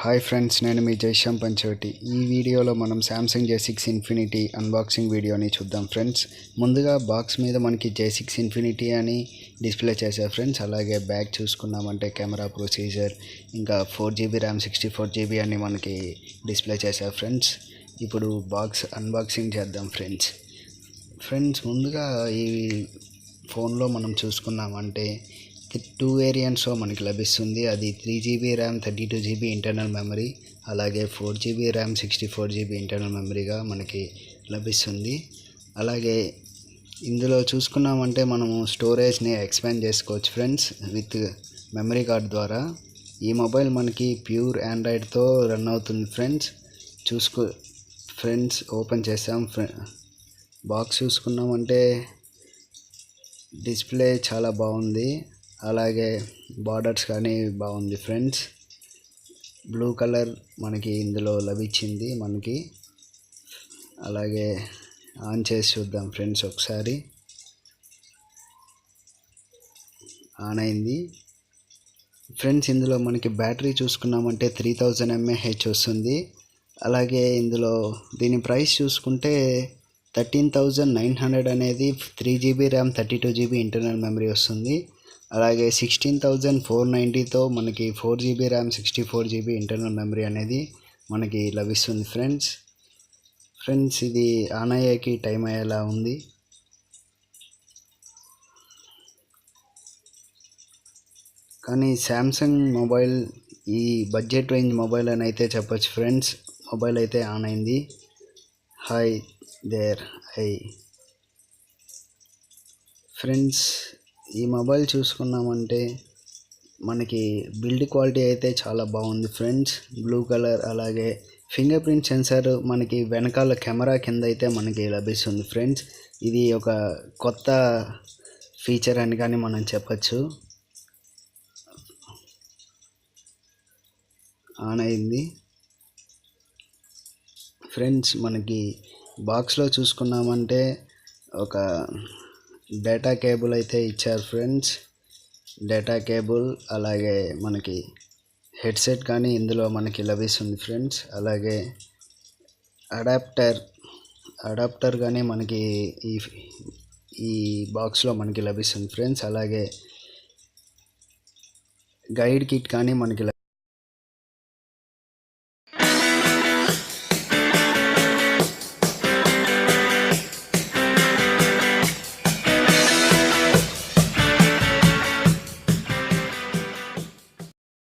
Hi friends, నేను మీ జైశ్యాం పంచవటి. ఈ వీడియోలో మనం సామ్సంగ్ J6 ఇన్ఫినిటీ అన్బాక్సింగ్ వీడియోని చూద్దాం ఫ్రెండ్స్. ముందుగా బాక్స్ మీద మనకి J6 ఇన్ఫినిటీ అని డిస్ప్లే చేశారు ఫ్రెండ్స్. అలాగే బ్యాక్ చూసుకున్నామంటే కెమెరా ప్రొసీజర్, ఇంకా 4GB ర్యామ్ 64GB అని మనకి డిస్ప్లే చేశారు ఫ్రెండ్స్. ఇప్పుడు బాక్స్ అన్బాక్సింగ్ చేద్దాం ఫ్రెండ్స్. ముందుగా ఈ ఫోన్లో మనం చూసుకున్నామంటే 2 వేరియంట్స్లో మనకి లభిస్తుంది. అది 3GB RAM 32GB internal memory, అలాగే 4GB ర్యామ్ 64GB ఇంటర్నల్ మెమరీగా మనకి లభిస్తుంది. అలాగే ఇందులో చూసుకున్నామంటే మనము స్టోరేజ్ని ఎక్స్పాండ్ చేసుకోవచ్చు ఫ్రెండ్స్ విత్ మెమరీ కార్డ్ ద్వారా. ఈ మొబైల్ మనకి ప్యూర్ ఆండ్రాయిడ్తో రన్ అవుతుంది ఫ్రెండ్స్. ఓపెన్ చేసాం. బాక్స్ చూసుకున్నామంటే డిస్ప్లే చాలా బాగుంది, అలాగే బార్డర్స్ కానీ బాగుంది ఫ్రెండ్స్. బ్లూ కలర్ మనకి ఇందులో లభించింది మనకి. అలాగే ఆన్ చేసి చూద్దాం ఫ్రెండ్స్. ఒకసారి ఆన్ అయింది ఫ్రెండ్స్. ఇందులో మనకి బ్యాటరీ చూసుకున్నామంటే 3000 mAh వస్తుంది. అలాగే ఇందులో దీని ప్రైస్ చూసుకుంటే 13,900 అనేది 3GB RAM 32GB internal memory వస్తుంది. అలాగే 16,490తో మనకి 4GB RAM 64GB internal memory అనేది మనకి లభిస్తుంది ఫ్రెండ్స్. ఇది ఆన్ అయ్యేకి టైం అయ్యేలా ఉంది. కానీ సామ్సంగ్ మొబైల్ ఈ బడ్జెట్ రేంజ్ మొబైల్ అని అయితే చెప్పచ్చు ఫ్రెండ్స్. మొబైల్ అయితే ఆన్ అయింది. Hi there friends. ఈ మొబైల్ చూసుకున్నామంటే మనకి బిల్డ్ క్వాలిటీ అయితే చాలా బాగుంది ఫ్రెండ్స్. బ్లూ కలర్, అలాగే ఫింగర్ ప్రింట్ సెన్సార్ మనకి వెనకాల కెమెరా కింద అయితే మనకి లభిస్తుంది ఫ్రెండ్స్. ఇది ఒక కొత్త ఫీచర్ అని కానీ మనం చెప్పచ్చు. ఆన్ అయింది ఫ్రెండ్స్. మనకి బాక్స్లో చూసుకున్నామంటే ఒక డేటా కేబుల్ అయితే ఇచ్చారు ఫ్రెండ్స్. డేటా కేబుల్, అలాగే మనకి హెడ్సెట్ కానీ ఇందులో మనకి లభిస్తుంది ఫ్రెండ్స్. అలాగే అడాప్టర్ కానీ మనకి ఈ బాక్స్లో మనకి లభిస్తుంది ఫ్రెండ్స్. అలాగే గైడ్ కిట్ కానీ మనకి